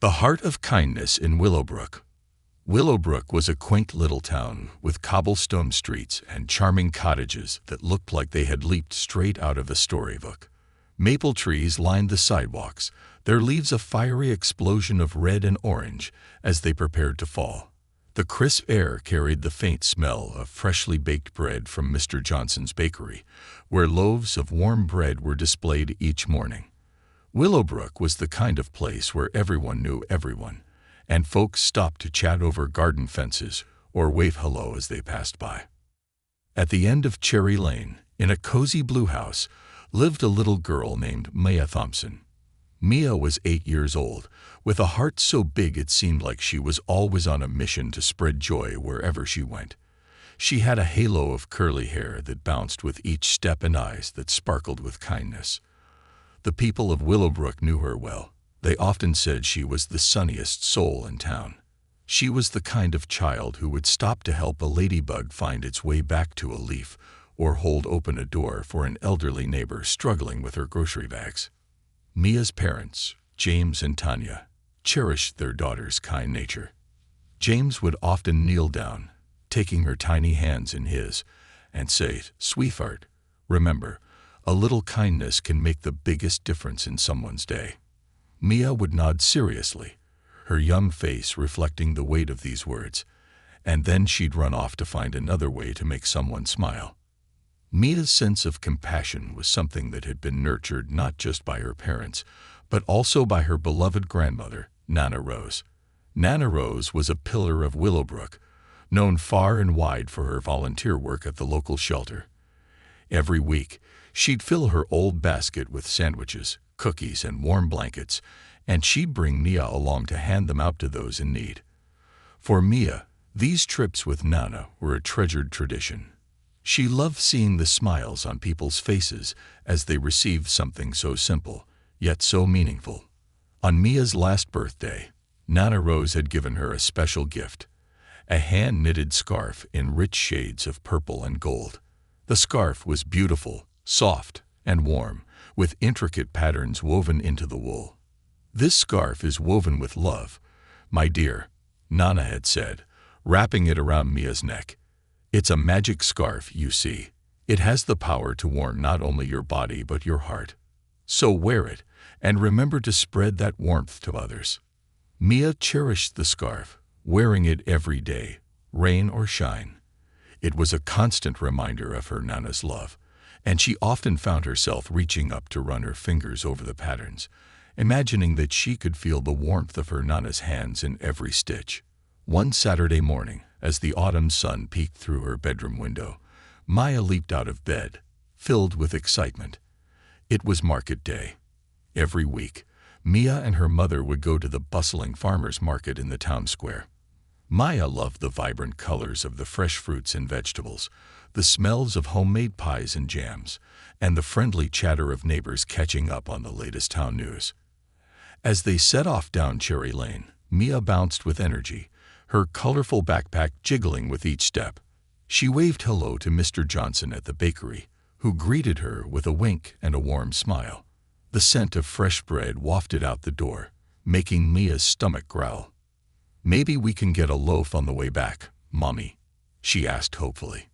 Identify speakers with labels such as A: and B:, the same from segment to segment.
A: The Heart of Kindness in Willowbrook. Willowbrook was a quaint little town with cobblestone streets and charming cottages that looked like they had leaped straight out of a storybook. Maple trees lined the sidewalks, their leaves a fiery explosion of red and orange as they prepared to fall. The crisp air carried the faint smell of freshly baked bread from Mr. Johnson's bakery, where loaves of warm bread were displayed each morning. Willowbrook was the kind of place where everyone knew everyone, and folks stopped to chat over garden fences or wave hello as they passed by. At the end of Cherry Lane, in a cozy blue house, lived a little girl named Mia Thompson. Mia was 8 years old, with a heart so big it seemed like she was always on a mission to spread joy wherever she went. She had a halo of curly hair that bounced with each step and eyes that sparkled with kindness. The people of Willowbrook knew her well. They often said she was the sunniest soul in town. She was the kind of child who would stop to help a ladybug find its way back to a leaf or hold open a door for an elderly neighbor struggling with her grocery bags. Mia's parents, James and Tanya, cherished their daughter's kind nature. James would often kneel down, taking her tiny hands in his, and say, "Sweetheart, remember, a little kindness can make the biggest difference in someone's day." Mia would nod seriously, her young face reflecting the weight of these words, and then she'd run off to find another way to make someone smile. Mia's sense of compassion was something that had been nurtured not just by her parents, but also by her beloved grandmother, Nana Rose. Nana Rose was a pillar of Willowbrook, known far and wide for her volunteer work at the local shelter. Every week, she'd fill her old basket with sandwiches, cookies, and warm blankets, and she'd bring Mia along to hand them out to those in need. For Mia, these trips with Nana were a treasured tradition. She loved seeing the smiles on people's faces as they received something so simple, yet so meaningful. On Mia's last birthday, Nana Rose had given her a special gift, a hand-knitted scarf in rich shades of purple and gold. The scarf was beautiful, soft, and warm, with intricate patterns woven into the wool. "This scarf is woven with love, my dear," Nana had said, wrapping it around Mia's neck. "It's a magic scarf, you see. It has the power to warm not only your body but your heart. So wear it, and remember to spread that warmth to others." Mia cherished the scarf, wearing it every day, rain or shine. It was a constant reminder of her Nana's love, and she often found herself reaching up to run her fingers over the patterns, imagining that she could feel the warmth of her Nana's hands in every stitch. One Saturday morning, as the autumn sun peeked through her bedroom window, Mia leaped out of bed, filled with excitement. It was market day. Every week, Mia and her mother would go to the bustling farmers' market in the town square. Mia loved the vibrant colors of the fresh fruits and vegetables, the smells of homemade pies and jams, and the friendly chatter of neighbors catching up on the latest town news. As they set off down Cherry Lane, Mia bounced with energy, her colorful backpack jiggling with each step. She waved hello to Mr. Johnson at the bakery, who greeted her with a wink and a warm smile. The scent of fresh bread wafted out the door, making Mia's stomach growl. "Maybe we can get a loaf on the way back, Mommy," she asked hopefully.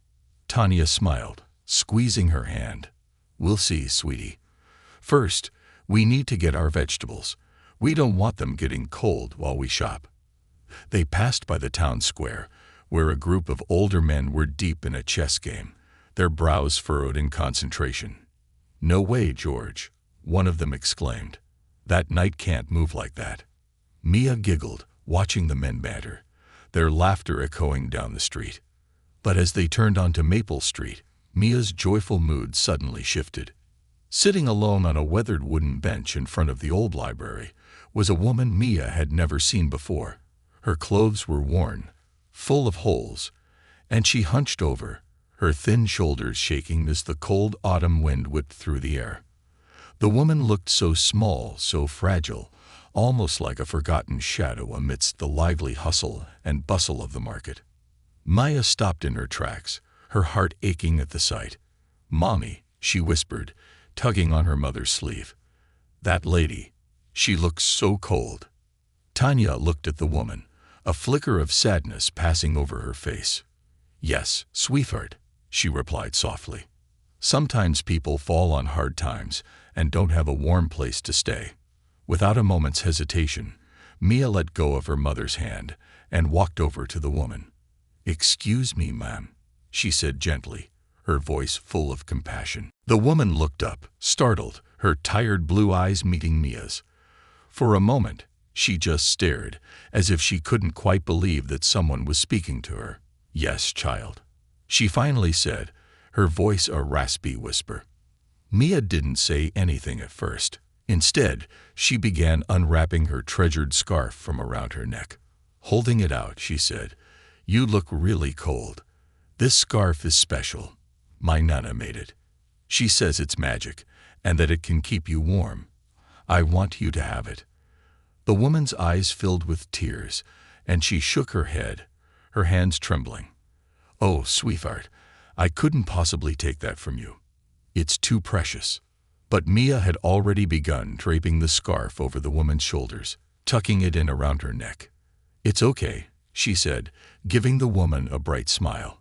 A: Tanya smiled, squeezing her hand. "We'll see, sweetie. First, we need to get our vegetables. We don't want them getting cold while we shop." They passed by the town square, where a group of older men were deep in a chess game, their brows furrowed in concentration. "No way, George," one of them exclaimed. "That knight can't move like that." Mia giggled, watching the men banter, their laughter echoing down the street. But as they turned onto Maple Street, Mia's joyful mood suddenly shifted. Sitting alone on a weathered wooden bench in front of the old library was a woman Mia had never seen before. Her clothes were worn, full of holes, and she hunched over, her thin shoulders shaking as the cold autumn wind whipped through the air. The woman looked so small, so fragile, almost like a forgotten shadow amidst the lively hustle and bustle of the market. Mia stopped in her tracks, her heart aching at the sight. "Mommy," she whispered, tugging on her mother's sleeve. "That lady, she looks so cold." Tanya looked at the woman, a flicker of sadness passing over her face. "Yes, sweetheart," she replied softly. "Sometimes people fall on hard times and don't have a warm place to stay." Without a moment's hesitation, Mia let go of her mother's hand and walked over to the woman. "Excuse me, ma'am," she said gently, her voice full of compassion. The woman looked up, startled, her tired blue eyes meeting Mia's. For a moment, she just stared, as if she couldn't quite believe that someone was speaking to her. "Yes, child," she finally said, her voice a raspy whisper. Mia didn't say anything at first. Instead, she began unwrapping her treasured scarf from around her neck. Holding it out, she said, "You look really cold. This scarf is special. My Nana made it. She says it's magic, and that it can keep you warm. I want you to have it." The woman's eyes filled with tears, and she shook her head, her hands trembling. "Oh, sweetheart, I couldn't possibly take that from you. It's too precious." But Mia had already begun draping the scarf over the woman's shoulders, tucking it in around her neck. "It's okay," she said, giving the woman a bright smile.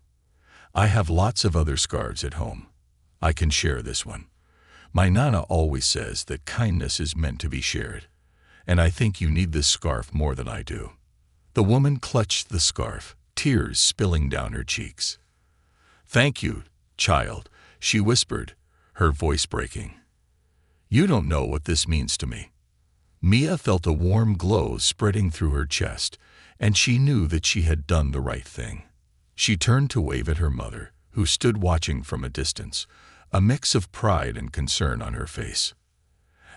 A: "I have lots of other scarves at home. I can share this one. My Nana always says that kindness is meant to be shared, and I think you need this scarf more than I do." The woman clutched the scarf, tears spilling down her cheeks. "Thank you, child," she whispered, her voice breaking. "You don't know what this means to me." Mia felt a warm glow spreading through her chest, and she knew that she had done the right thing. She turned to wave at her mother, who stood watching from a distance, a mix of pride and concern on her face.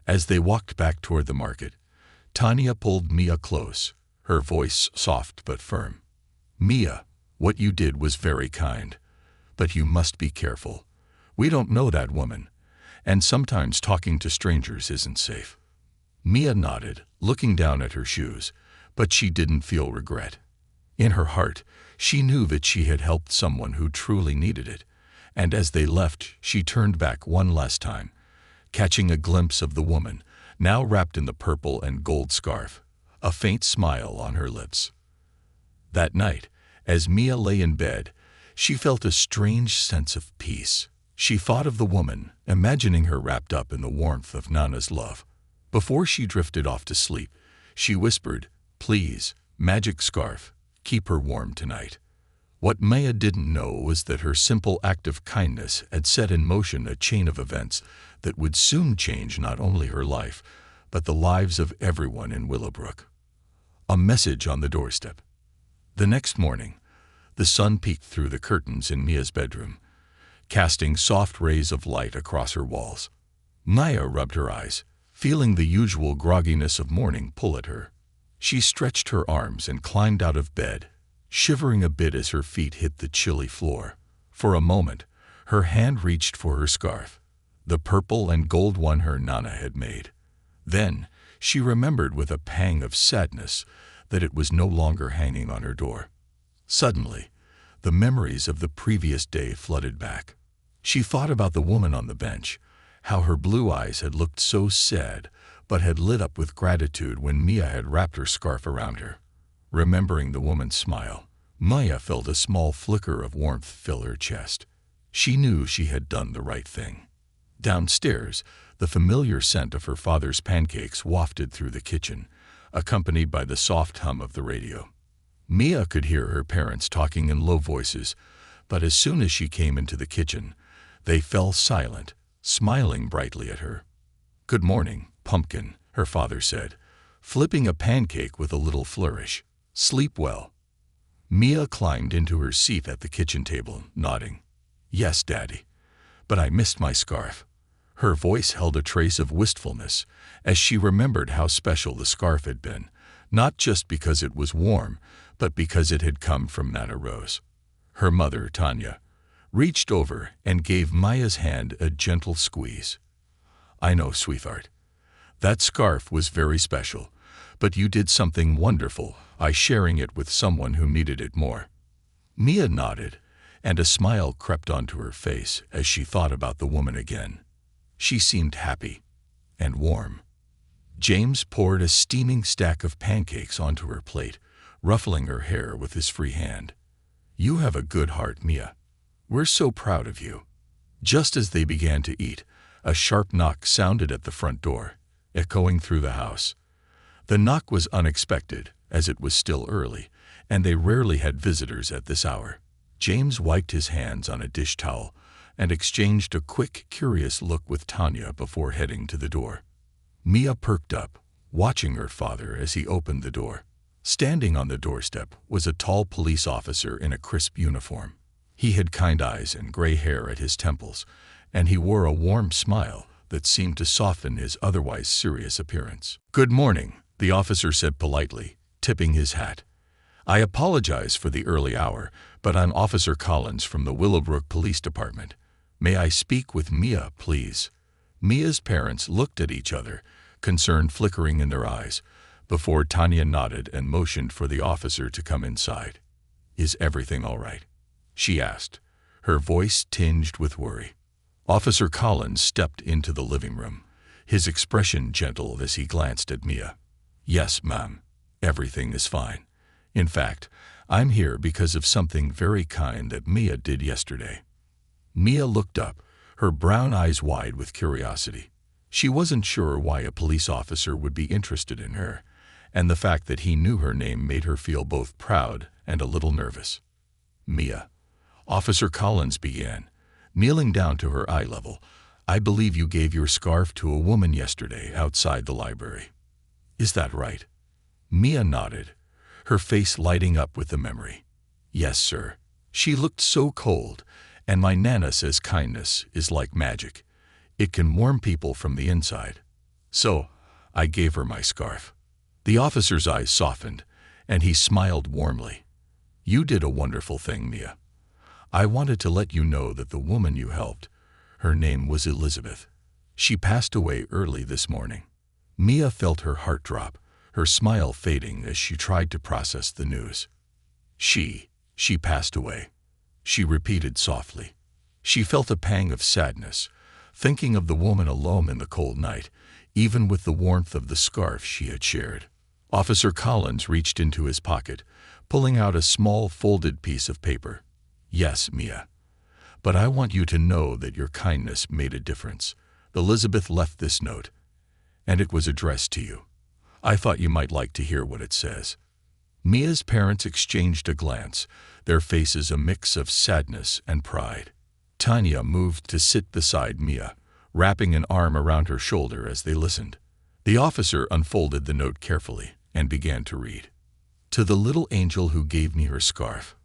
A: As they walked back toward the market, Tanya pulled Mia close, her voice soft but firm. "Mia, what you did was very kind, but you must be careful. We don't know that woman, and sometimes talking to strangers isn't safe." Mia nodded, looking down at her shoes, but she didn't feel regret. In her heart, she knew that she had helped someone who truly needed it, and as they left, she turned back one last time, catching a glimpse of the woman, now wrapped in the purple and gold scarf, a faint smile on her lips. That night, as Mia lay in bed, she felt a strange sense of peace. She thought of the woman, imagining her wrapped up in the warmth of Nana's love. Before she drifted off to sleep, she whispered, "Please, magic scarf, keep her warm tonight." What Maya didn't know was that her simple act of kindness had set in motion a chain of events that would soon change not only her life, but the lives of everyone in Willowbrook. A message on the doorstep. The next morning, the sun peeked through the curtains in Mia's bedroom, casting soft rays of light across her walls. Maya rubbed her eyes, feeling the usual grogginess of morning pull at her. She stretched her arms and climbed out of bed, shivering a bit as her feet hit the chilly floor. For a moment, her hand reached for her scarf, the purple and gold one her Nana had made. Then, she remembered with a pang of sadness that it was no longer hanging on her door. Suddenly, the memories of the previous day flooded back. She thought about the woman on the bench, how her blue eyes had looked so sad, but had lit up with gratitude when Mia had wrapped her scarf around her. Remembering the woman's smile, Maya felt a small flicker of warmth fill her chest. She knew she had done the right thing. Downstairs, the familiar scent of her father's pancakes wafted through the kitchen, accompanied by the soft hum of the radio. Mia could hear her parents talking in low voices, but as soon as she came into the kitchen, they fell silent, smiling brightly at her. "Good morning, Pumpkin," her father said, flipping a pancake with a little flourish. "Sleep well." Mia climbed into her seat at the kitchen table, nodding. "Yes, Daddy, but I missed my scarf." Her voice held a trace of wistfulness as she remembered how special the scarf had been, not just because it was warm, but because it had come from Nana Rose. Her mother, Tanya, reached over and gave Maya's hand a gentle squeeze. "I know, sweetheart. That scarf was very special, but you did something wonderful by sharing it with someone who needed it more." Mia nodded, and a smile crept onto her face as she thought about the woman again. She seemed happy and warm. James poured a steaming stack of pancakes onto her plate, ruffling her hair with his free hand. "You have a good heart, Mia. We're so proud of you." Just as they began to eat, a sharp knock sounded at the front door, echoing through the house. The knock was unexpected, as it was still early, and they rarely had visitors at this hour. James wiped his hands on a dish towel and exchanged a quick, curious look with Tanya before heading to the door. Mia perked up, watching her father as he opened the door. Standing on the doorstep was a tall police officer in a crisp uniform. He had kind eyes and gray hair at his temples, and he wore a warm smile that seemed to soften his otherwise serious appearance. "Good morning," the officer said politely, tipping his hat. "I apologize for the early hour, but I'm Officer Collins from the Willowbrook Police Department. May I speak with Mia, please?" Mia's parents looked at each other, concern flickering in their eyes, before Tanya nodded and motioned for the officer to come inside. "Is everything all right?" she asked, her voice tinged with worry. Officer Collins stepped into the living room, his expression gentle as he glanced at Mia. "Yes, ma'am. Everything is fine. In fact, I'm here because of something very kind that Mia did yesterday." Mia looked up, her brown eyes wide with curiosity. She wasn't sure why a police officer would be interested in her, and the fact that he knew her name made her feel both proud and a little nervous. "Mia," Officer Collins began, kneeling down to her eye level, "I believe you gave your scarf to a woman yesterday outside the library. Is that right?" Mia nodded, her face lighting up with the memory. "Yes, sir. She looked so cold, and my Nana says kindness is like magic. It can warm people from the inside. So, I gave her my scarf." The officer's eyes softened, and he smiled warmly. "You did a wonderful thing, Mia. I wanted to let you know that the woman you helped, her name was Elizabeth. She passed away early this morning." Mia felt her heart drop, her smile fading as she tried to process the news. She passed away," she repeated softly. She felt a pang of sadness, thinking of the woman alone in the cold night, even with the warmth of the scarf she had shared. Officer Collins reached into his pocket, pulling out a small folded piece of paper. "Yes, Mia. But I want you to know that your kindness made a difference. Elizabeth left this note, and it was addressed to you. I thought you might like to hear what it says." Mia's parents exchanged a glance, their faces a mix of sadness and pride. Tanya moved to sit beside Mia, wrapping an arm around her shoulder as they listened. The officer unfolded the note carefully and began to read. "To the little angel who gave me her scarf.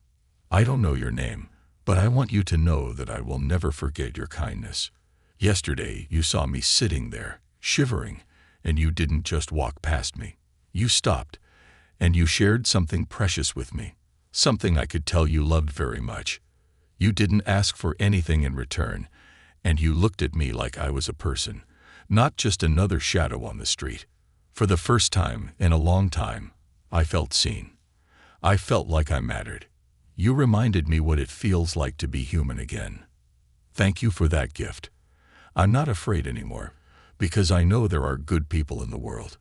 A: I don't know your name, but I want you to know that I will never forget your kindness. Yesterday you saw me sitting there, shivering, and you didn't just walk past me. You stopped, and you shared something precious with me, something I could tell you loved very much. You didn't ask for anything in return, and you looked at me like I was a person, not just another shadow on the street. For the first time in a long time, I felt seen. I felt like I mattered. You reminded me what it feels like to be human again. Thank you for that gift. I'm not afraid anymore, because I know there are good people in the world.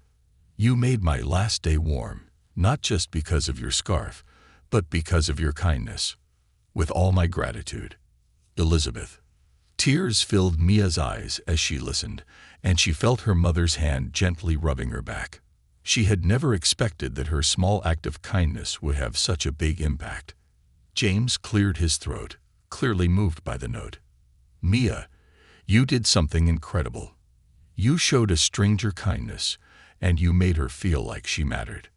A: You made my last day warm, not just because of your scarf, but because of your kindness. With all my gratitude. Elizabeth." Tears filled Mia's eyes as she listened, and she felt her mother's hand gently rubbing her back. She had never expected that her small act of kindness would have such a big impact. James cleared his throat, clearly moved by the note. "Mia, you did something incredible. You showed a stranger kindness, and you made her feel like she mattered."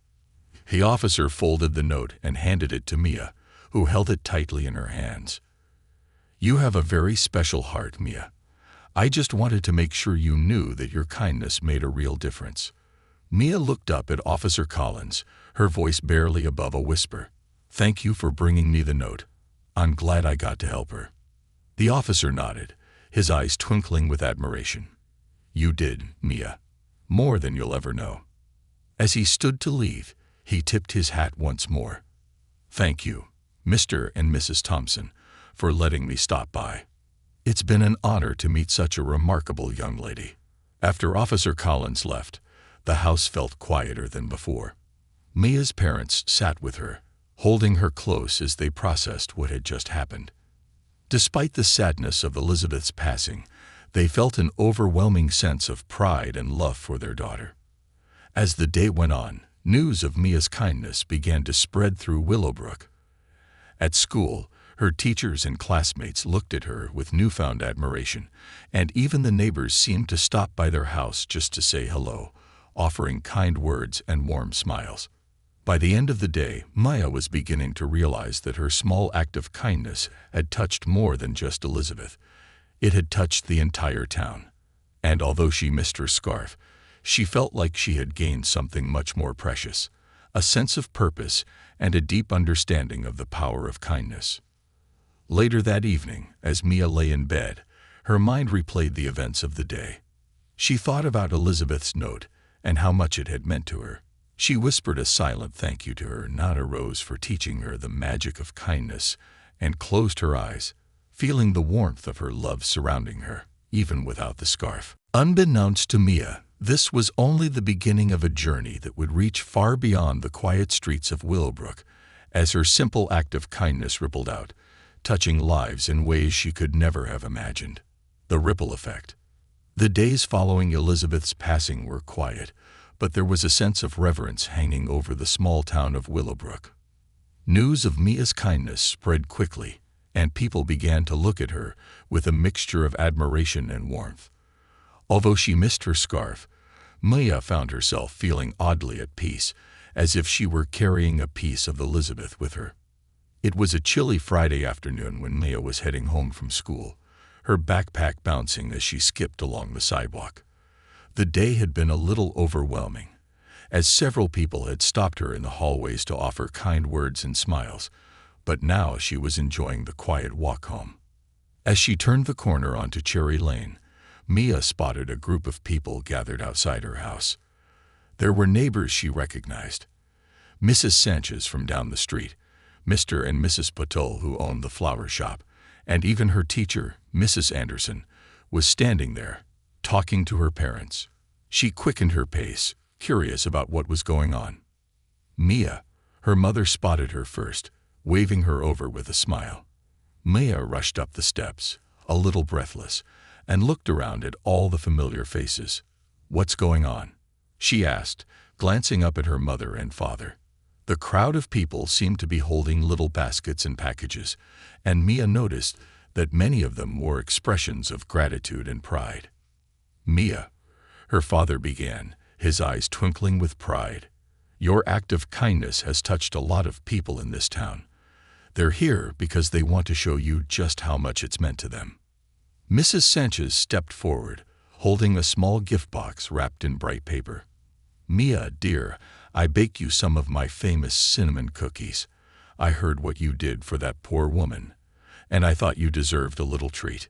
A: The officer folded the note and handed it to Mia, who held it tightly in her hands. "You have a very special heart, Mia. I just wanted to make sure you knew that your kindness made a real difference." Mia looked up at Officer Collins, her voice barely above a whisper. "Thank you for bringing me the note. I'm glad I got to help her." The officer nodded, his eyes twinkling with admiration. "You did, Mia. More than you'll ever know." As he stood to leave, he tipped his hat once more. "Thank you, Mr. and Mrs. Thompson, for letting me stop by. It's been an honor to meet such a remarkable young lady." After Officer Collins left, The house felt quieter than before. Mia's parents sat with her, holding her close as they processed what had just happened. Despite the sadness of Elizabeth's passing, they felt an overwhelming sense of pride and love for their daughter. As the day went on, news of Mia's kindness began to spread through Willowbrook. At school, her teachers and classmates looked at her with newfound admiration, and even the neighbors seemed to stop by their house just to say hello, offering kind words and warm smiles. By the end of the day, Mia was beginning to realize that her small act of kindness had touched more than just Elizabeth. It had touched the entire town. And although she missed her scarf, she felt like she had gained something much more precious, a sense of purpose and a deep understanding of the power of kindness. Later that evening, as Mia lay in bed, her mind replayed the events of the day. She thought about Elizabeth's note and how much it had meant to her. She whispered a silent thank you to her, not a rose, for teaching her the magic of kindness, and closed her eyes, feeling the warmth of her love surrounding her, even without the scarf. Unbeknownst to Mia, this was only the beginning of a journey that would reach far beyond the quiet streets of Willowbrook, as her simple act of kindness rippled out, touching lives in ways she could never have imagined. The ripple effect. The days following Elizabeth's passing were quiet, but there was a sense of reverence hanging over the small town of Willowbrook. News of Mia's kindness spread quickly, and people began to look at her with a mixture of admiration and warmth. Although she missed her scarf, Mia found herself feeling oddly at peace, as if she were carrying a piece of Elizabeth with her. It was a chilly Friday afternoon when Mia was heading home from school, her backpack bouncing as she skipped along the sidewalk. The day had been a little overwhelming, as several people had stopped her in the hallways to offer kind words and smiles, but now she was enjoying the quiet walk home. As she turned the corner onto Cherry Lane, Mia spotted a group of people gathered outside her house. There were neighbors she recognized. Mrs. Sanchez from down the street, Mr. and Mrs. Patol, who owned the flower shop, and even her teacher, Mrs. Anderson, was standing there, talking to her parents. She quickened her pace, curious about what was going on. Mia, her mother, spotted her first, waving her over with a smile. Mia rushed up the steps, a little breathless, and looked around at all the familiar faces. "What's going on?" she asked, glancing up at her mother and father. The crowd of people seemed to be holding little baskets and packages, and Mia noticed that many of them wore expressions of gratitude and pride. "Mia," her father began, his eyes twinkling with pride, "your act of kindness has touched a lot of people in this town. They're here because they want to show you just how much it's meant to them." Mrs. Sanchez stepped forward, holding a small gift box wrapped in bright paper. "Mia, dear, I baked you some of my famous cinnamon cookies. I heard what you did for that poor woman, and I thought you deserved a little treat."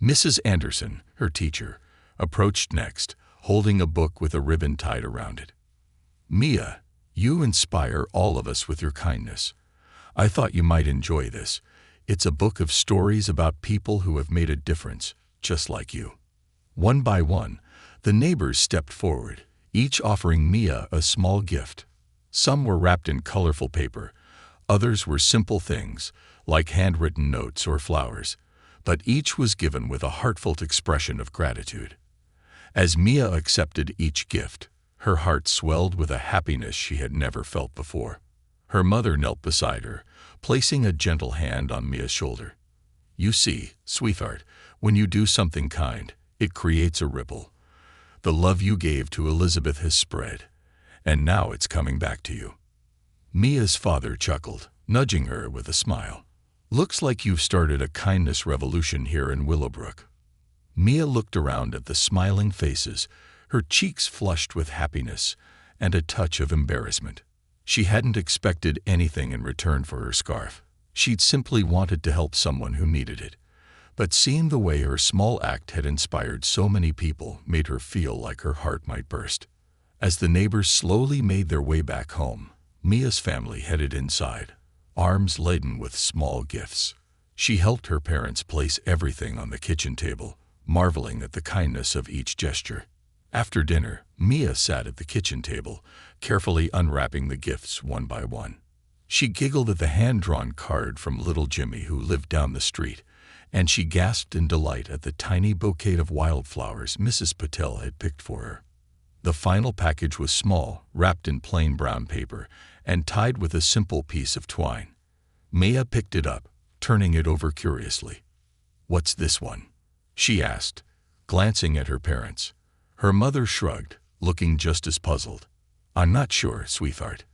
A: Mrs. Anderson, her teacher, approached next, holding a book with a ribbon tied around it. "Mia, you inspire all of us with your kindness. I thought you might enjoy this. It's a book of stories about people who have made a difference, just like you." One by one, the neighbors stepped forward, each offering Mia a small gift. Some were wrapped in colorful paper, others were simple things, like handwritten notes or flowers, but each was given with a heartfelt expression of gratitude. As Mia accepted each gift, her heart swelled with a happiness she had never felt before. Her mother knelt beside her, placing a gentle hand on Mia's shoulder. "You see, sweetheart, when you do something kind, it creates a ripple. The love you gave to Elizabeth has spread, and now it's coming back to you." Mia's father chuckled, nudging her with a smile. "Looks like you've started a kindness revolution here in Willowbrook." Mia looked around at the smiling faces, her cheeks flushed with happiness and a touch of embarrassment. She hadn't expected anything in return for her scarf. She'd simply wanted to help someone who needed it. But seeing the way her small act had inspired so many people made her feel like her heart might burst. As the neighbors slowly made their way back home, Mia's family headed inside, arms laden with small gifts. She helped her parents place everything on the kitchen table, marveling at the kindness of each gesture. After dinner, Mia sat at the kitchen table, carefully unwrapping the gifts one by one. She giggled at the hand-drawn card from little Jimmy who lived down the street, and she gasped in delight at the tiny bouquet of wildflowers Mrs. Patel had picked for her. The final package was small, wrapped in plain brown paper, and tied with a simple piece of twine. Mia picked it up, turning it over curiously. "What's this one?" she asked, glancing at her parents. Her mother shrugged, looking just as puzzled. "I'm not sure, sweetheart.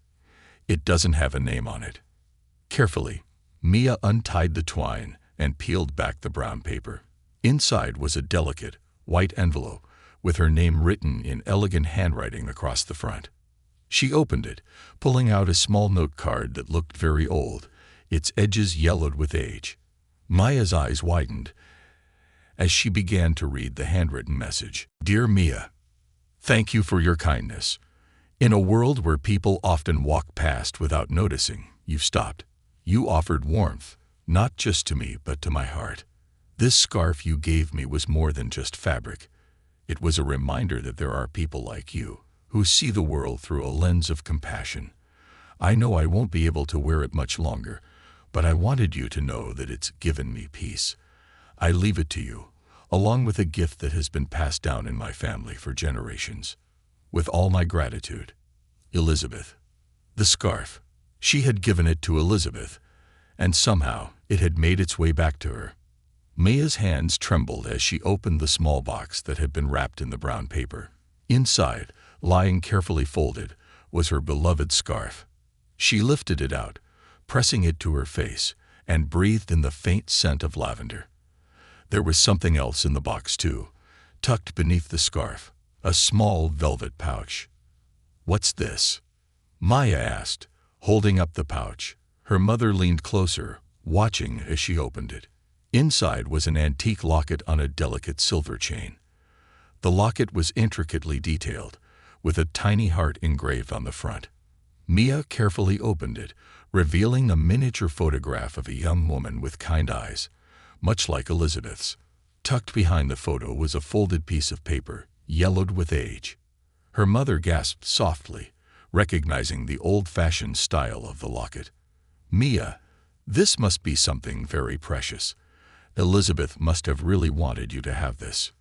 A: It doesn't have a name on it." Carefully, Mia untied the twine and peeled back the brown paper. Inside was a delicate, white envelope with her name written in elegant handwriting across the front. She opened it, pulling out a small note card that looked very old, its edges yellowed with age. Maya's eyes widened as she began to read the handwritten message. "Dear Mia, thank you for your kindness. In a world where people often walk past without noticing, you've stopped. You offered warmth, not just to me but to my heart. This scarf you gave me was more than just fabric. It was a reminder that there are people like you who see the world through a lens of compassion. I know I won't be able to wear it much longer, but I wanted you to know that it's given me peace. I leave it to you, along with a gift that has been passed down in my family for generations. With all my gratitude, Elizabeth." The scarf. She had given it to Elizabeth, and somehow it had made its way back to her. Mia's hands trembled as she opened the small box that had been wrapped in the brown paper. Inside, lying carefully folded, was her beloved scarf. She lifted it out, pressing it to her face, and breathed in the faint scent of lavender. There was something else in the box too, tucked beneath the scarf, a small velvet pouch. "What's this?" Maya asked, holding up the pouch. Her mother leaned closer, watching as she opened it. Inside was an antique locket on a delicate silver chain. The locket was intricately detailed, with a tiny heart engraved on the front. Mia carefully opened it, revealing a miniature photograph of a young woman with kind eyes, much like Elizabeth's. Tucked behind the photo was a folded piece of paper, yellowed with age. Her mother gasped softly, recognizing the old-fashioned style of the locket. "Mia, this must be something very precious. Elizabeth must have really wanted you to have this."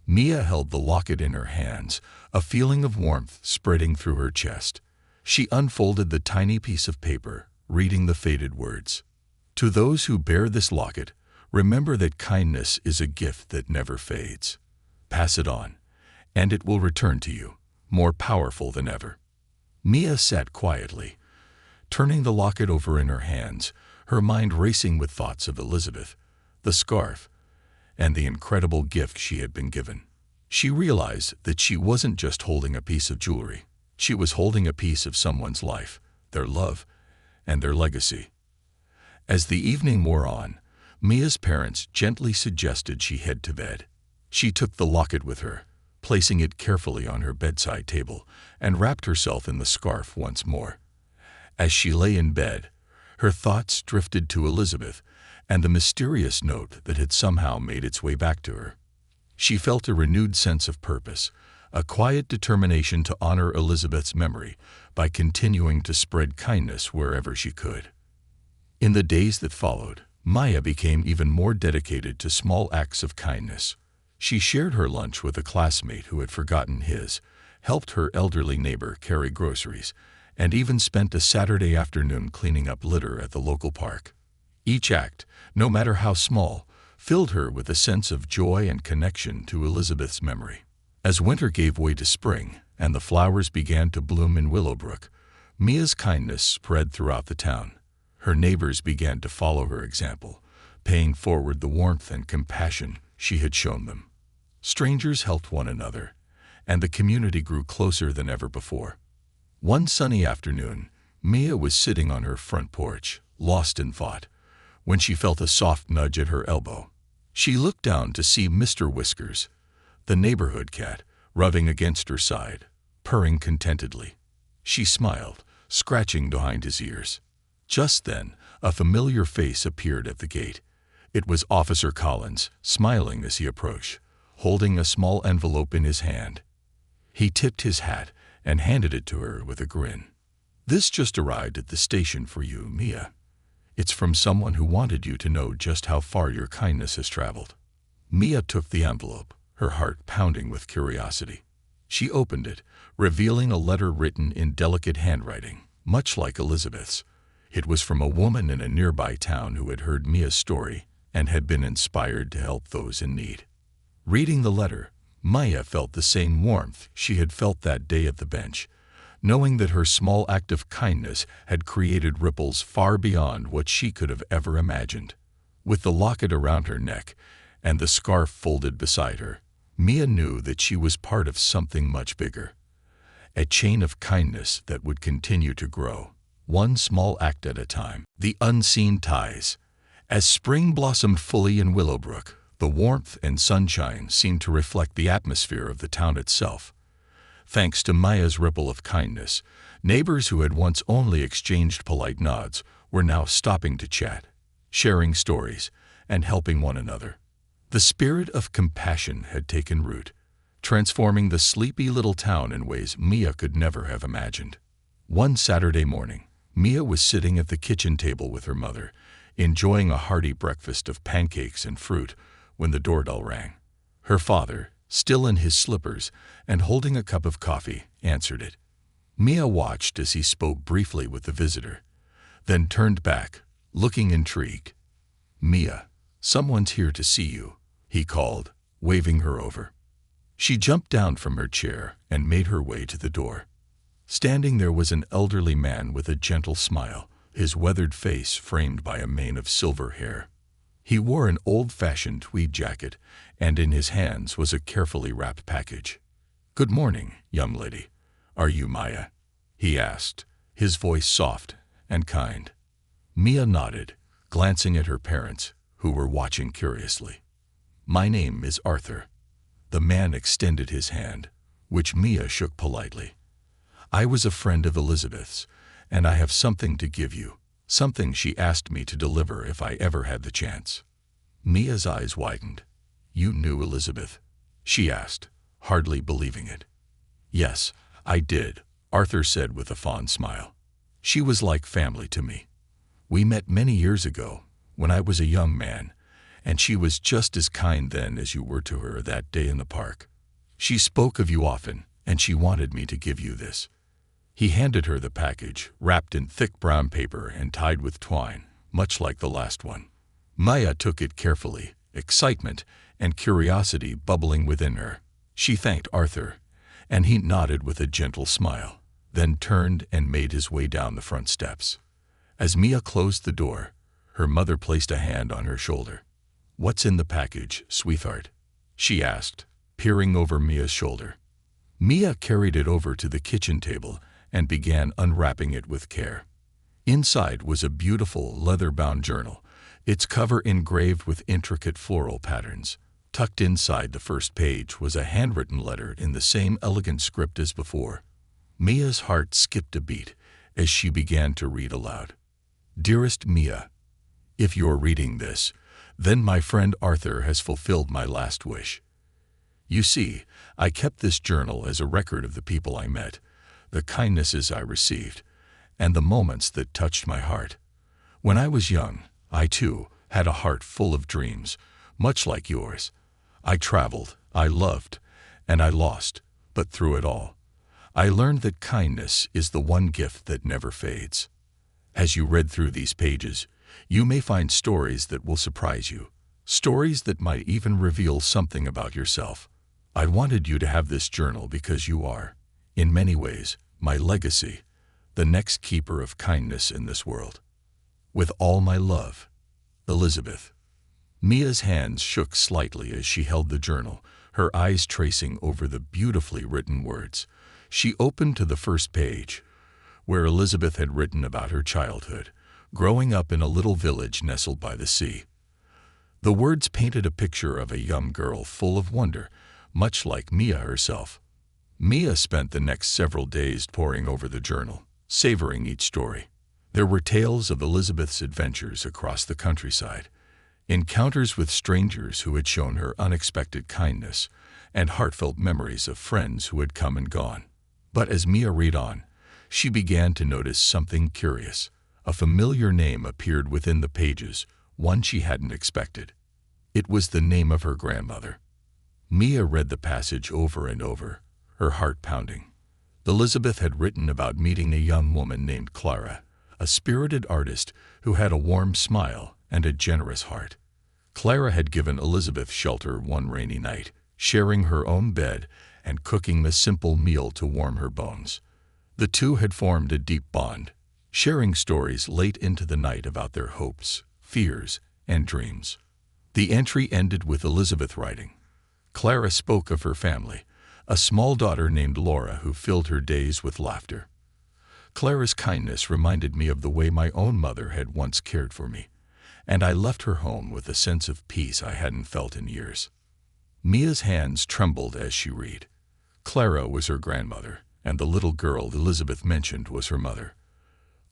A: Mia held the locket in her hands, a feeling of warmth spreading through her chest. She unfolded the tiny piece of paper, reading the faded words. "To those who bear this locket, remember that kindness is a gift that never fades. Pass it on, and it will return to you, more powerful than ever." Mia sat quietly, turning the locket over in her hands, her mind racing with thoughts of Elizabeth, the scarf, and the incredible gift she had been given. She realized that she wasn't just holding a piece of jewelry. She was holding a piece of someone's life, their love, and their legacy. As the evening wore on, Mia's parents gently suggested she head to bed. She took the locket with her, placing it carefully on her bedside table, and wrapped herself in the scarf once more. As she lay in bed, her thoughts drifted to Elizabeth and the mysterious note that had somehow made its way back to her. She felt a renewed sense of purpose, a quiet determination to honor Elizabeth's memory by continuing to spread kindness wherever she could. In the days that followed, Maya became even more dedicated to small acts of kindness. She shared her lunch with a classmate who had forgotten his, helped her elderly neighbor carry groceries, and even spent a Saturday afternoon cleaning up litter at the local park. Each act, no matter how small, filled her with a sense of joy and connection to Elizabeth's memory. As winter gave way to spring and the flowers began to bloom in Willowbrook, Mia's kindness spread throughout the town. Her neighbors began to follow her example, paying forward the warmth and compassion she had shown them. Strangers helped one another, and the community grew closer than ever before. One sunny afternoon, Mia was sitting on her front porch, lost in thought, when she felt a soft nudge at her elbow. She looked down to see Mr. Whiskers, the neighborhood cat, rubbing against her side, purring contentedly. She smiled, scratching behind his ears. Just then, a familiar face appeared at the gate. It was Officer Collins, smiling as he approached, holding a small envelope in his hand. He tipped his hat and handed it to her with a grin. "This just arrived at the station for you, Mia. It's from someone who wanted you to know just how far your kindness has traveled." Mia took the envelope, her heart pounding with curiosity. She opened it, revealing a letter written in delicate handwriting, much like Elizabeth's. It was from a woman in a nearby town who had heard Mia's story and had been inspired to help those in need. Reading the letter, Maya felt the same warmth she had felt that day at the bench, knowing that her small act of kindness had created ripples far beyond what she could have ever imagined. With the locket around her neck and the scarf folded beside her, Mia knew that she was part of something much bigger. A chain of kindness that would continue to grow, one small act at a time. The unseen ties. As spring blossomed fully in Willowbrook, the warmth and sunshine seemed to reflect the atmosphere of the town itself. Thanks to Maya's ripple of kindness, neighbors who had once only exchanged polite nods were now stopping to chat, sharing stories, and helping one another. The spirit of compassion had taken root, transforming the sleepy little town in ways Mia could never have imagined. One Saturday morning, Mia was sitting at the kitchen table with her mother, enjoying a hearty breakfast of pancakes and fruit, when the doorbell rang. Her father, still in his slippers and holding a cup of coffee, answered it. Mia watched as he spoke briefly with the visitor, then turned back, looking intrigued. "Mia, someone's here to see you," he called, waving her over. She jumped down from her chair and made her way to the door. Standing there was an elderly man with a gentle smile, his weathered face framed by a mane of silver hair. He wore an old-fashioned tweed jacket, and in his hands was a carefully wrapped package. "Good morning, young lady. Are you Maya?" he asked, his voice soft and kind. Mia nodded, glancing at her parents, who were watching curiously. "My name is Arthur." The man extended his hand, which Mia shook politely. "I was a friend of Elizabeth's, and I have something to give you, something she asked me to deliver if I ever had the chance." Mia's eyes widened. "You knew Elizabeth?" she asked, hardly believing it. "Yes, I did," Arthur said with a fond smile. "She was like family to me. We met many years ago, when I was a young man, and she was just as kind then as you were to her that day in the park. She spoke of you often, and she wanted me to give you this." He handed her the package, wrapped in thick brown paper and tied with twine, much like the last one. Maya took it carefully, excitement and curiosity bubbling within her. She thanked Arthur, and he nodded with a gentle smile, then turned and made his way down the front steps. As Mia closed the door, her mother placed a hand on her shoulder. "What's in the package, sweetheart?" she asked, peering over Mia's shoulder. Mia carried it over to the kitchen table and began unwrapping it with care. Inside was a beautiful leather-bound journal, its cover engraved with intricate floral patterns. Tucked inside the first page was a handwritten letter in the same elegant script as before. Mia's heart skipped a beat as she began to read aloud. "Dearest Mia, if you're reading this, then my friend Arthur has fulfilled my last wish. You see, I kept this journal as a record of the people I met, the kindnesses I received, and the moments that touched my heart. When I was young, I too had a heart full of dreams, much like yours. I traveled, I loved, and I lost, but through it all, I learned that kindness is the one gift that never fades. As you read through these pages, you may find stories that will surprise you, stories that might even reveal something about yourself. I wanted you to have this journal because you are, in many ways, my legacy, the next keeper of kindness in this world. With all my love, Elizabeth." Mia's hands shook slightly as she held the journal, her eyes tracing over the beautifully written words. She opened to the first page, where Elizabeth had written about her childhood, growing up in a little village nestled by the sea. The words painted a picture of a young girl full of wonder, much like Mia herself. Mia spent the next several days poring over the journal, savoring each story. There were tales of Elizabeth's adventures across the countryside, encounters with strangers who had shown her unexpected kindness, and heartfelt memories of friends who had come and gone. But as Mia read on, she began to notice something curious. A familiar name appeared within the pages, one she hadn't expected. It was the name of her grandmother. Mia read the passage over and over, her heart pounding. Elizabeth had written about meeting a young woman named Clara, a spirited artist who had a warm smile and a generous heart. Clara had given Elizabeth shelter one rainy night, sharing her own bed and cooking a simple meal to warm her bones. The two had formed a deep bond, sharing stories late into the night about their hopes, fears, and dreams. The entry ended with Elizabeth writing. Clara spoke of her family, a small daughter named Laura who filled her days with laughter. Clara's kindness reminded me of the way my own mother had once cared for me, and I left her home with a sense of peace I hadn't felt in years. Mia's hands trembled as she read. Clara was her grandmother, and the little girl Elizabeth mentioned was her mother.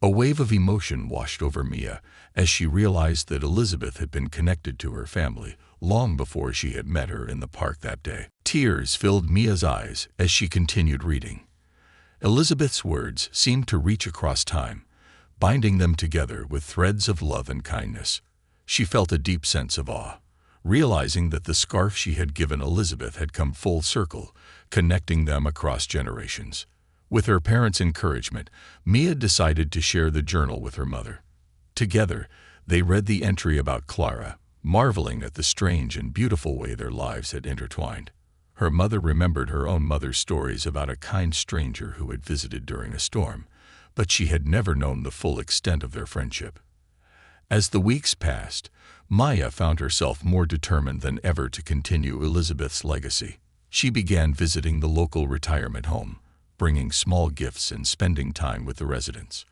A: A wave of emotion washed over Mia as she realized that Elizabeth had been connected to her family long before she had met her in the park that day. Tears filled Mia's eyes as she continued reading. Elizabeth's words seemed to reach across time, binding them together with threads of love and kindness. She felt a deep sense of awe, realizing that the scarf she had given Elizabeth had come full circle, connecting them across generations. With her parents' encouragement, Mia decided to share the journal with her mother. Together, they read the entry about Clara, marveling at the strange and beautiful way their lives had intertwined. Her mother remembered her own mother's stories about a kind stranger who had visited during a storm, but she had never known the full extent of their friendship. As the weeks passed, Maya found herself more determined than ever to continue Elizabeth's legacy. She began visiting the local retirement home, bringing small gifts and spending time with the residents.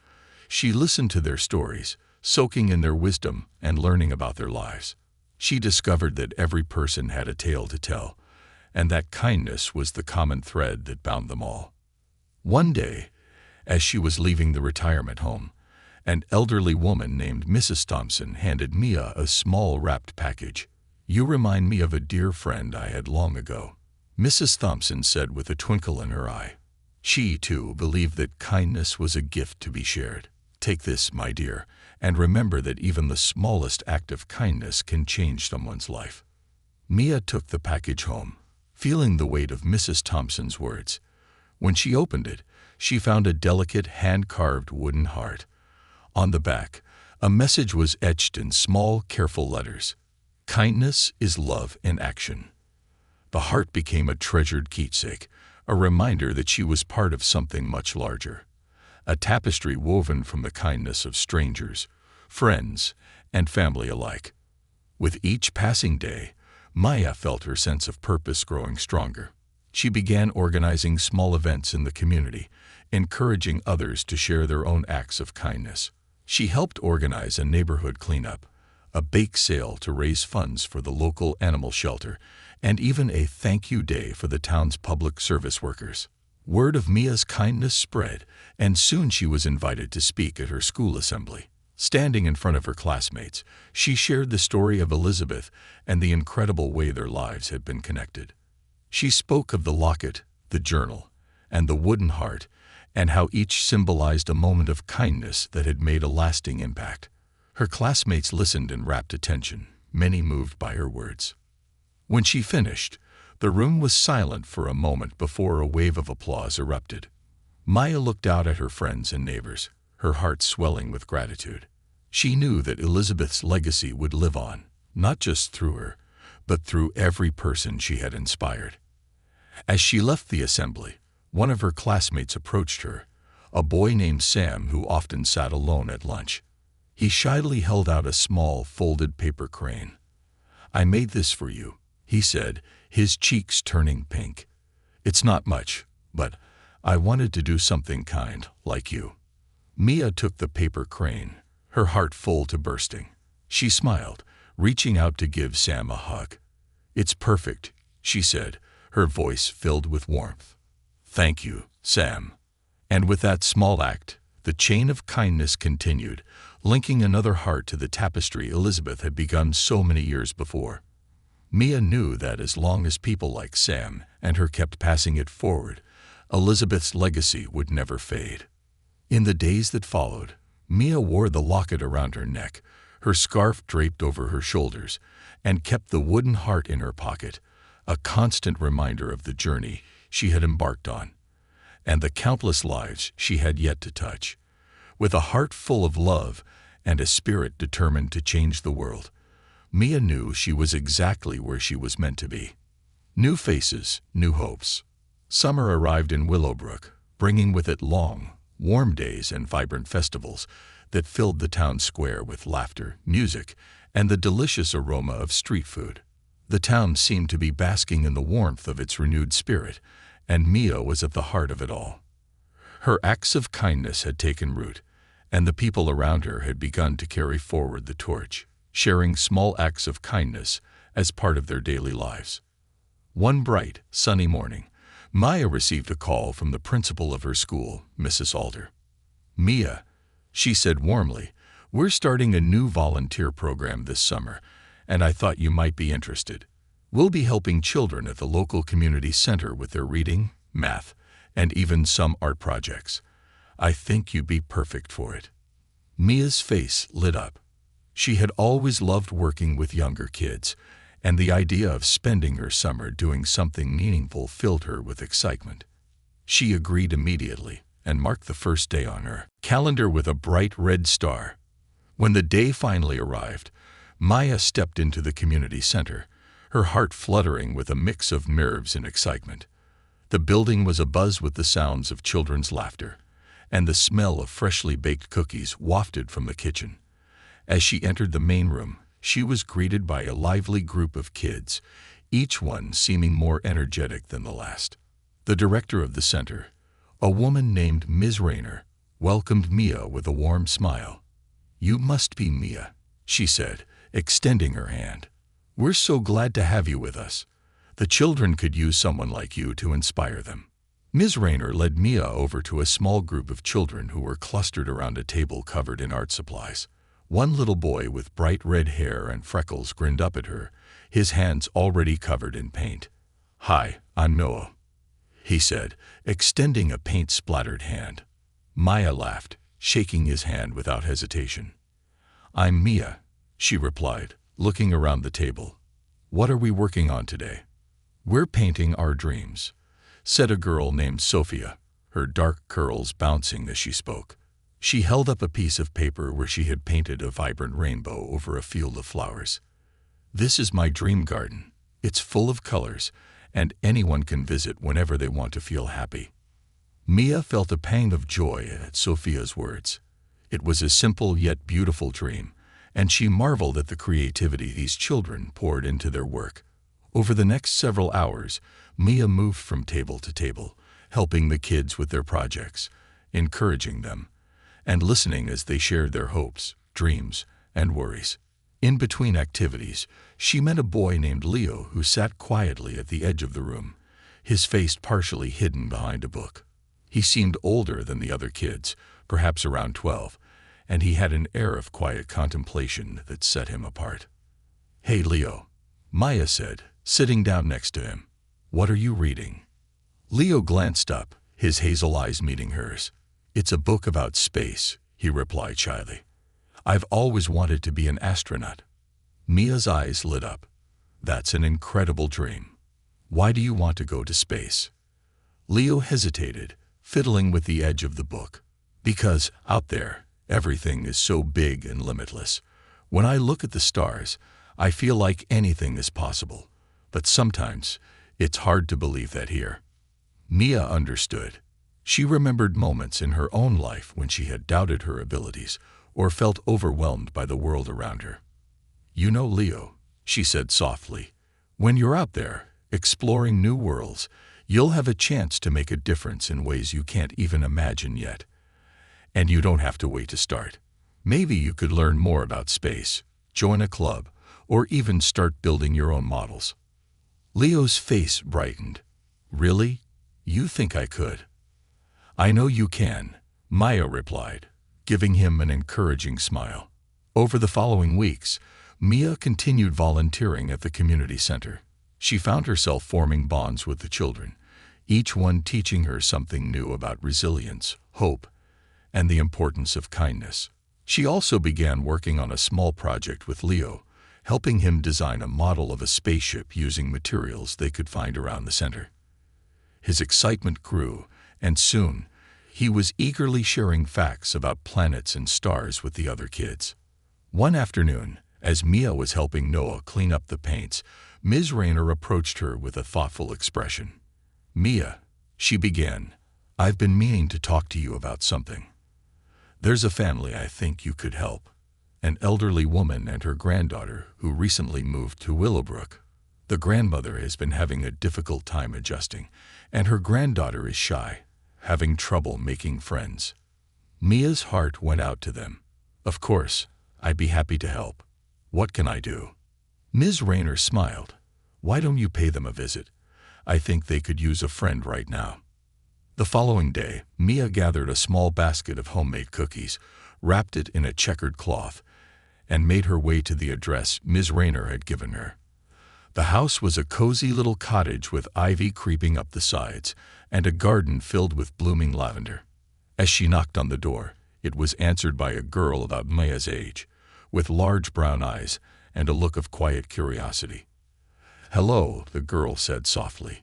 A: She listened to their stories, soaking in their wisdom and learning about their lives. She discovered that every person had a tale to tell, and that kindness was the common thread that bound them all. One day, as she was leaving the retirement home, an elderly woman named Mrs. Thompson handed Mia a small wrapped package. "You remind me of a dear friend I had long ago," Mrs. Thompson said with a twinkle in her eye. She, too, believed that kindness was a gift to be shared. "Take this, my dear, and remember that even the smallest act of kindness can change someone's life." Mia took the package home, feeling the weight of Mrs. Thompson's words. When she opened it, she found a delicate hand-carved wooden heart. On the back, a message was etched in small, careful letters. "Kindness is love in action." The heart became a treasured keepsake, a reminder that she was part of something much larger. A tapestry woven from the kindness of strangers, friends, and family alike. With each passing day, Maya felt her sense of purpose growing stronger. She began organizing small events in the community, encouraging others to share their own acts of kindness. She helped organize a neighborhood cleanup, a bake sale to raise funds for the local animal shelter, and even a thank you day for the town's public service workers. Word of Mia's kindness spread, and soon she was invited to speak at her school assembly. Standing in front of her classmates, she shared the story of Elizabeth and the incredible way their lives had been connected. She spoke of the locket, the journal, and the wooden heart, and how each symbolized a moment of kindness that had made a lasting impact. Her classmates listened in rapt attention, many moved by her words. When she finished, the room was silent for a moment before a wave of applause erupted. Maya looked out at her friends and neighbors, her heart swelling with gratitude. She knew that Elizabeth's legacy would live on, not just through her, but through every person she had inspired. As she left the assembly, one of her classmates approached her, a boy named Sam who often sat alone at lunch. He shyly held out a small, folded paper crane. "I made this for you," he said, his cheeks turning pink. "It's not much, but I wanted to do something kind, like you." Mia took the paper crane, her heart full to bursting. She smiled, reaching out to give Sam a hug. "It's perfect," she said, her voice filled with warmth. "Thank you, Sam." And with that small act, the chain of kindness continued, linking another heart to the tapestry Elizabeth had begun so many years before. Mia knew that as long as people like Sam and her kept passing it forward, Elizabeth's legacy would never fade. In the days that followed, Mia wore the locket around her neck, her scarf draped over her shoulders, and kept the wooden heart in her pocket, a constant reminder of the journey she had embarked on, and the countless lives she had yet to touch. With a heart full of love and a spirit determined to change the world, Mia knew she was exactly where she was meant to be. New faces, new hopes. Summer arrived in Willowbrook, bringing with it long, warm days and vibrant festivals that filled the town square with laughter, music, and the delicious aroma of street food. The town seemed to be basking in the warmth of its renewed spirit, and Mia was at the heart of it all. Her acts of kindness had taken root, and the people around her had begun to carry forward the torch, sharing small acts of kindness as part of their daily lives. One bright, sunny morning, Maya received a call from the principal of her school, Mrs. Alder. "Mia," she said warmly, "we're starting a new volunteer program this summer, and I thought you might be interested. We'll be helping children at the local community center with their reading, math, and even some art projects. I think you'd be perfect for it." Mia's face lit up. She had always loved working with younger kids, and the idea of spending her summer doing something meaningful filled her with excitement. She agreed immediately and marked the first day on her calendar with a bright red star. When the day finally arrived, Maya stepped into the community center, her heart fluttering with a mix of nerves and excitement. The building was abuzz with the sounds of children's laughter, and the smell of freshly baked cookies wafted from the kitchen. As she entered the main room, she was greeted by a lively group of kids, each one seeming more energetic than the last. The director of the center, a woman named Ms. Rayner, welcomed Mia with a warm smile. "You must be Mia," she said, extending her hand. "We're so glad to have you with us. The children could use someone like you to inspire them." Ms. Rayner led Mia over to a small group of children who were clustered around a table covered in art supplies. One little boy with bright red hair and freckles grinned up at her, his hands already covered in paint. "Hi, I'm Noah," he said, extending a paint-splattered hand. Maya laughed, shaking his hand without hesitation. "I'm Mia," she replied, looking around the table. "What are we working on today?" "We're painting our dreams," said a girl named Sophia, her dark curls bouncing as she spoke. She held up a piece of paper where she had painted a vibrant rainbow over a field of flowers. "This is my dream garden. It's full of colors, and anyone can visit whenever they want to feel happy." Mia felt a pang of joy at Sophia's words. It was a simple yet beautiful dream, and she marveled at the creativity these children poured into their work. Over the next several hours, Mia moved from table to table, helping the kids with their projects, encouraging them, and listening as they shared their hopes, dreams, and worries. In between activities, she met a boy named Leo who sat quietly at the edge of the room, his face partially hidden behind a book. He seemed older than the other kids, perhaps around 12, and he had an air of quiet contemplation that set him apart. "Hey, Leo," Maya said, sitting down next to him. "What are you reading?" Leo glanced up, his hazel eyes meeting hers. "It's a book about space," he replied shyly. "I've always wanted to be an astronaut." Mia's eyes lit up. "That's an incredible dream. Why do you want to go to space?" Leo hesitated, fiddling with the edge of the book. "Because, out there, everything is so big and limitless. When I look at the stars, I feel like anything is possible. But sometimes, it's hard to believe that here." Mia understood. She remembered moments in her own life when she had doubted her abilities or felt overwhelmed by the world around her. "You know, Leo," she said softly, "when you're out there, exploring new worlds, you'll have a chance to make a difference in ways you can't even imagine yet. And you don't have to wait to start. Maybe you could learn more about space, join a club, or even start building your own models." Leo's face brightened. "Really? You think I could?" "I know you can," Maya replied, giving him an encouraging smile. Over the following weeks, Mia continued volunteering at the community center. She found herself forming bonds with the children, each one teaching her something new about resilience, hope, and the importance of kindness. She also began working on a small project with Leo, helping him design a model of a spaceship using materials they could find around the center. His excitement grew, and soon, he was eagerly sharing facts about planets and stars with the other kids. One afternoon, as Mia was helping Noah clean up the paints, Ms. Rayner approached her with a thoughtful expression. "Mia," she began, "I've been meaning to talk to you about something. There's a family I think you could help. An elderly woman and her granddaughter who recently moved to Willowbrook. The grandmother has been having a difficult time adjusting, and her granddaughter is shy, having trouble making friends." Mia's heart went out to them. "Of course, I'd be happy to help. What can I do?" Ms. Rayner smiled. "Why don't you pay them a visit? I think they could use a friend right now." The following day, Mia gathered a small basket of homemade cookies, wrapped it in a checkered cloth, and made her way to the address Ms. Rayner had given her. The house was a cozy little cottage with ivy creeping up the sides and a garden filled with blooming lavender. As she knocked on the door, it was answered by a girl about Mia's age, with large brown eyes and a look of quiet curiosity. "Hello," the girl said softly.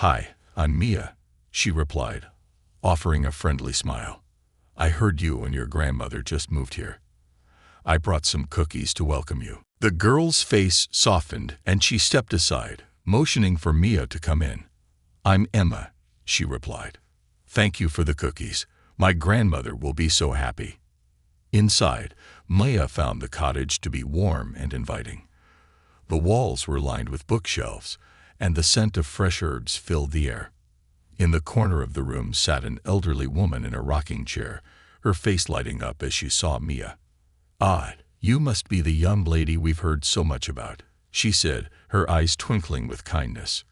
A: "Hi, I'm Mia," she replied, offering a friendly smile. "I heard you and your grandmother just moved here. I brought some cookies to welcome you." The girl's face softened and she stepped aside, motioning for Mia to come in. "I'm Emma," she replied. "Thank you for the cookies. My grandmother will be so happy." Inside, Mia found the cottage to be warm and inviting. The walls were lined with bookshelves, and the scent of fresh herbs filled the air. In the corner of the room sat an elderly woman in a rocking chair, her face lighting up as she saw Mia. "Ah, you must be the young lady we've heard so much about," she said, her eyes twinkling with kindness.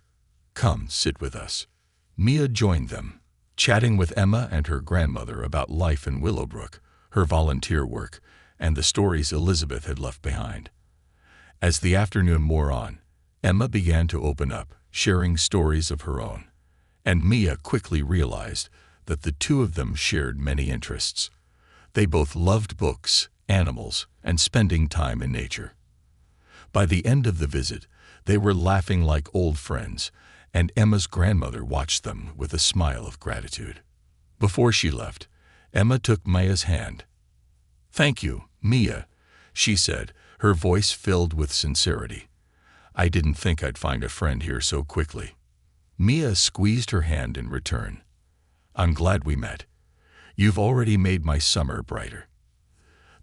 A: "Come, sit with us." Mia joined them, chatting with Emma and her grandmother about life in Willowbrook, her volunteer work, and the stories Elizabeth had left behind. As the afternoon wore on, Emma began to open up, sharing stories of her own, and Mia quickly realized that the two of them shared many interests. They both loved books, animals, and spending time in nature. By the end of the visit, they were laughing like old friends, and Emma's grandmother watched them with a smile of gratitude. Before she left, Emma took Mia's hand. "Thank you, Mia," she said, her voice filled with sincerity. "I didn't think I'd find a friend here so quickly." Mia squeezed her hand in return. "I'm glad we met. You've already made my summer brighter."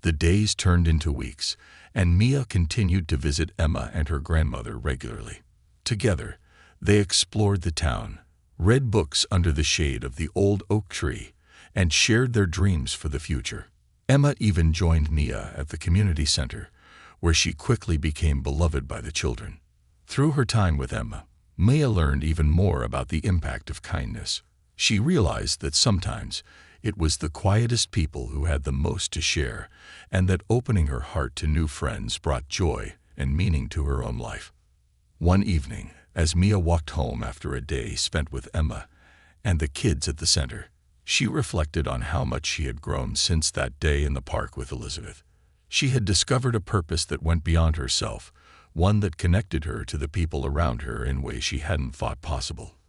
A: The days turned into weeks, and Mia continued to visit Emma and her grandmother regularly. Together, they explored the town, read books under the shade of the old oak tree, and shared their dreams for the future. Emma even joined Mia at the community center, where she quickly became beloved by the children. Through her time with Emma, Mia learned even more about the impact of kindness. She realized that sometimes it was the quietest people who had the most to share, and that opening her heart to new friends brought joy and meaning to her own life. One evening, as Mia walked home after a day spent with Emma and the kids at the center, she reflected on how much she had grown since that day in the park with Elizabeth. She had discovered a purpose that went beyond herself, one that connected her to the people around her in ways she hadn't thought possible.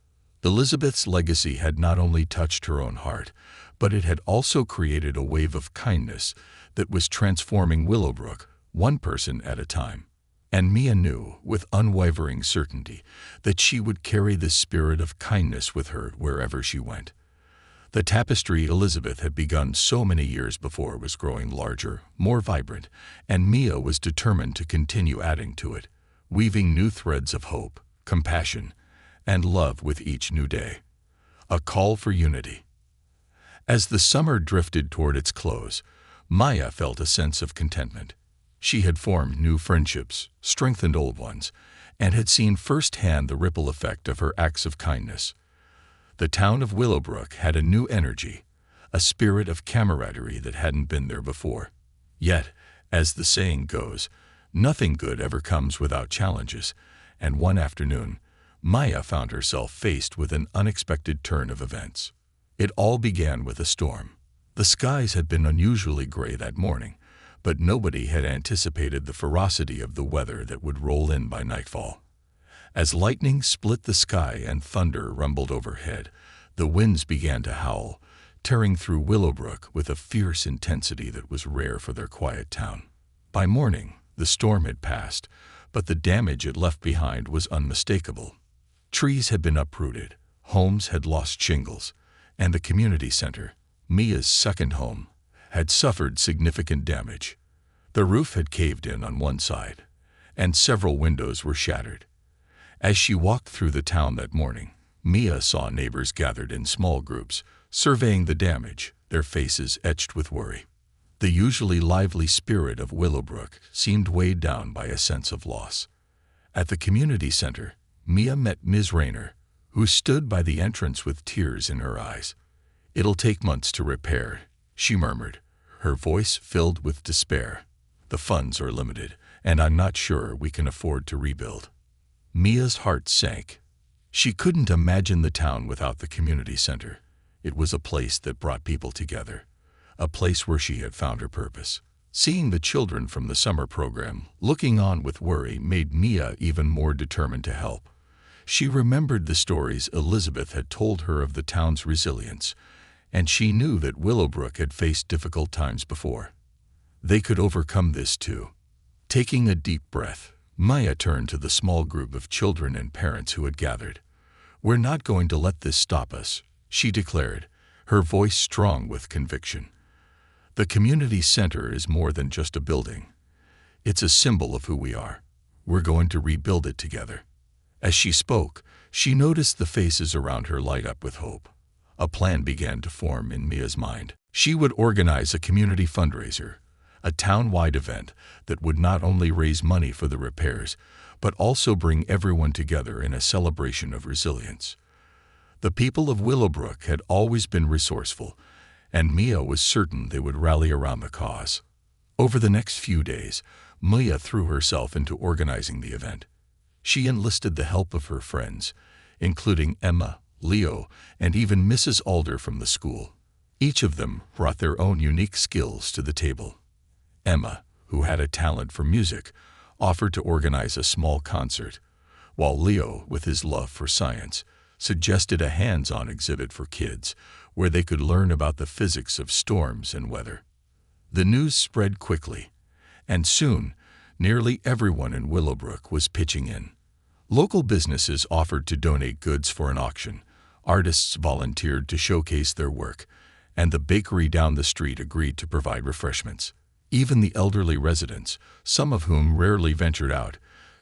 A: Elizabeth's legacy had not only touched her own heart, but it had also created a wave of kindness that was transforming Willowbrook, one person at a time. And Mia knew, with unwavering certainty, that she would carry the spirit of kindness with her wherever she went. The tapestry Elizabeth had begun so many years before was growing larger, more vibrant, and Mia was determined to continue adding to it, weaving new threads of hope, compassion, and love with each new day. A call for unity. As the summer drifted toward its close, Mia felt a sense of contentment. She had formed new friendships, strengthened old ones, and had seen firsthand the ripple effect of her acts of kindness. The town of Willowbrook had a new energy, a spirit of camaraderie that hadn't been there before. Yet, as the saying goes, Nothing good ever comes without challenges, and one afternoon, Maya found herself faced with an unexpected turn of events. It all began with a storm. The skies had been unusually gray that morning, but nobody had anticipated the ferocity of the weather that would roll in by nightfall. As lightning split the sky and thunder rumbled overhead, the winds began to howl, tearing through Willowbrook with a fierce intensity that was rare for their quiet town. By morning, the storm had passed, but the damage it left behind was unmistakable. Trees had been uprooted, homes had lost shingles, and the community center, Mia's second home, had suffered significant damage. The roof had caved in on one side, and several windows were shattered. As she walked through the town that morning, Mia saw neighbors gathered in small groups, surveying the damage, their faces etched with worry. The usually lively spirit of Willowbrook seemed weighed down by a sense of loss. At the community center, Mia met Ms. Rayner, who stood by the entrance with tears in her eyes. "It'll take months to repair," she murmured, her voice filled with despair. "The funds are limited, and I'm not sure we can afford to rebuild." Mia's heart sank. She couldn't imagine the town without the community center. It was a place that brought people together, a place where she had found her purpose. Seeing the children from the summer program looking on with worry made Mia even more determined to help. She remembered the stories Elizabeth had told her of the town's resilience, and she knew that Willowbrook had faced difficult times before. They could overcome this too. Taking a deep breath, Maya turned to the small group of children and parents who had gathered. "We're not going to let this stop us," she declared, her voice strong with conviction. "The community center is more than just a building. It's a symbol of who we are. We're going to rebuild it together." As she spoke, she noticed the faces around her light up with hope. A plan began to form in Mia's mind. She would organize a community fundraiser, a town-wide event that would not only raise money for the repairs, but also bring everyone together in a celebration of resilience. The people of Willowbrook had always been resourceful, and Mia was certain they would rally around the cause. Over the next few days, Mia threw herself into organizing the event. She enlisted the help of her friends, including Emma, Leo, and even Mrs. Alder from the school. Each of them brought their own unique skills to the table. Emma, who had a talent for music, offered to organize a small concert, while Leo, with his love for science, suggested a hands-on exhibit for kids where they could learn about the physics of storms and weather. The news spread quickly, and soon, nearly everyone in Willowbrook was pitching in. Local businesses offered to donate goods for an auction, artists volunteered to showcase their work, and the bakery down the street agreed to provide refreshments. Even the elderly residents, some of whom rarely ventured out,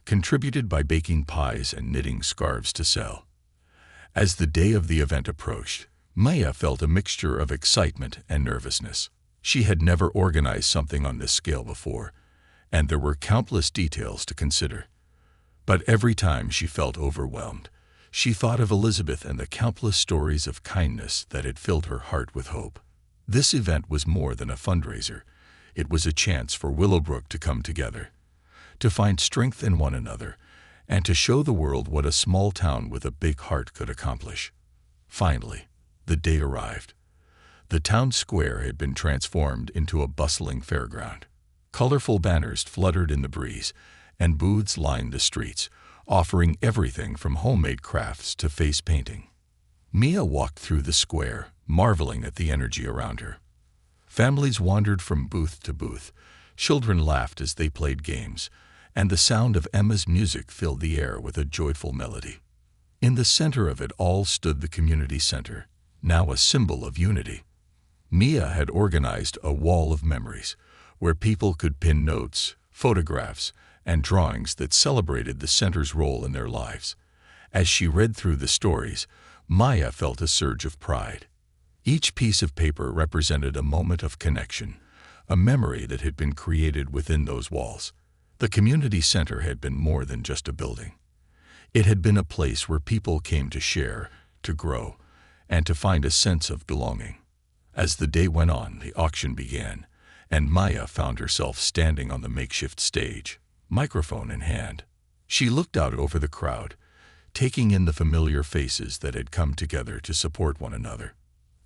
A: contributed by baking pies and knitting scarves to sell. As the day of the event approached, Maya felt a mixture of excitement and nervousness. She had never organized something on this scale before, and there were countless details to consider. But every time she felt overwhelmed, she thought of Elizabeth and the countless stories of kindness that had filled her heart with hope. This event was more than a fundraiser. It was a chance for Willowbrook to come together, to find strength in one another, and to show the world what a small town with a big heart could accomplish. Finally, the day arrived. The town square had been transformed into a bustling fairground. Colorful banners fluttered in the breeze, and booths lined the streets, offering everything from homemade crafts to face painting. Mia walked through the square, marveling at the energy around her. Families wandered from booth to booth, children laughed as they played games, and the sound of Emma's music filled the air with a joyful melody. In the center of it all stood the community center, now a symbol of unity. Mia had organized a wall of memories, where people could pin notes, photographs, and drawings that celebrated the center's role in their lives. As she read through the stories, Maya felt a surge of pride. Each piece of paper represented a moment of connection, a memory that had been created within those walls. The community center had been more than just a building. It had been a place where people came to share, to grow, and to find a sense of belonging. As the day went on, the auction began, and Maya found herself standing on the makeshift stage. microphone in hand. She looked out over the crowd, taking in the familiar faces that had come together to support one another.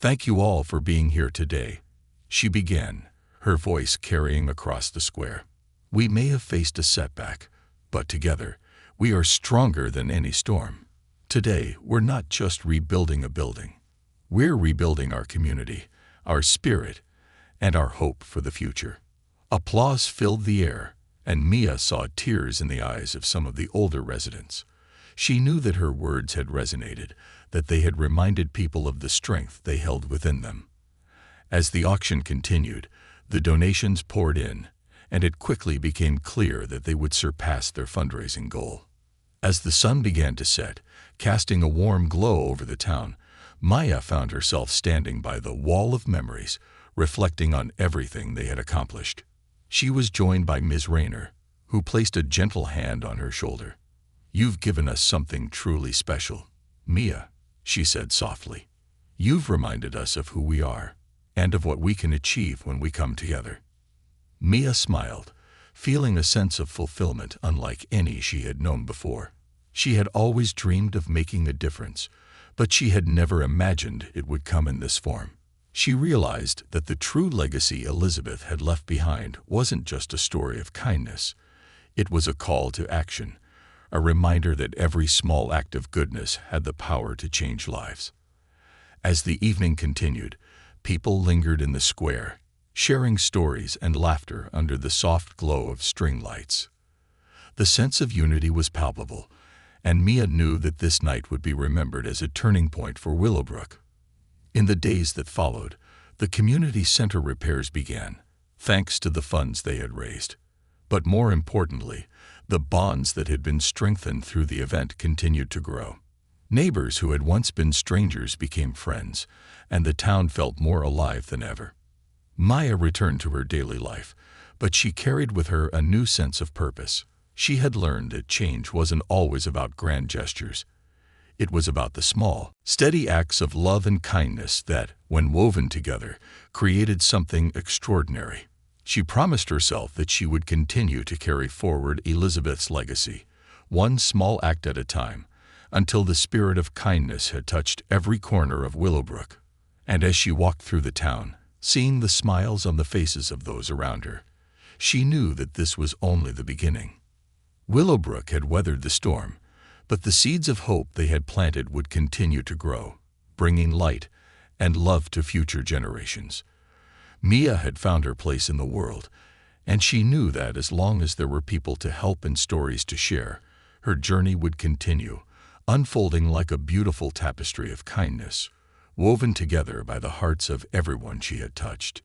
A: "Thank you all for being here today," she began, her voice carrying across the square. "We may have faced a setback, but together, we are stronger than any storm. Today, we're not just rebuilding a building. We're rebuilding our community, our spirit, and our hope for the future." Applause filled the air, and Mia saw tears in the eyes of some of the older residents. She knew that her words had resonated, that they had reminded people of the strength they held within them. As the auction continued, the donations poured in, and it quickly became clear that they would surpass their fundraising goal. As the sun began to set, casting a warm glow over the town, Maya found herself standing by the wall of memories, reflecting on everything they had accomplished. She was joined by Ms. Rayner, who placed a gentle hand on her shoulder. "You've given us something truly special, Mia," she said softly. "You've reminded us of who we are, and of what we can achieve when we come together." Mia smiled, feeling a sense of fulfillment unlike any she had known before. She had always dreamed of making a difference, but she had never imagined it would come in this form. She realized that the true legacy Elizabeth had left behind wasn't just a story of kindness. It was a call to action, a reminder that every small act of goodness had the power to change lives. As the evening continued, people lingered in the square, sharing stories and laughter under the soft glow of string lights. The sense of unity was palpable, and Mia knew that this night would be remembered as a turning point for Willowbrook. In the days that followed, the community center repairs began, thanks to the funds they had raised. But more importantly, the bonds that had been strengthened through the event continued to grow. Neighbors who had once been strangers became friends, and the town felt more alive than ever. Maya returned to her daily life, but she carried with her a new sense of purpose. She had learned that change wasn't always about grand gestures. It was about the small, steady acts of love and kindness that, when woven together, created something extraordinary. She promised herself that she would continue to carry forward Elizabeth's legacy, one small act at a time, until the spirit of kindness had touched every corner of Willowbrook. And as she walked through the town, seeing the smiles on the faces of those around her, she knew that this was only the beginning. Willowbrook had weathered the storm, but the seeds of hope they had planted would continue to grow, bringing light and love to future generations. Mia had found her place in the world, and she knew that as long as there were people to help and stories to share, her journey would continue, unfolding like a beautiful tapestry of kindness, woven together by the hearts of everyone she had touched.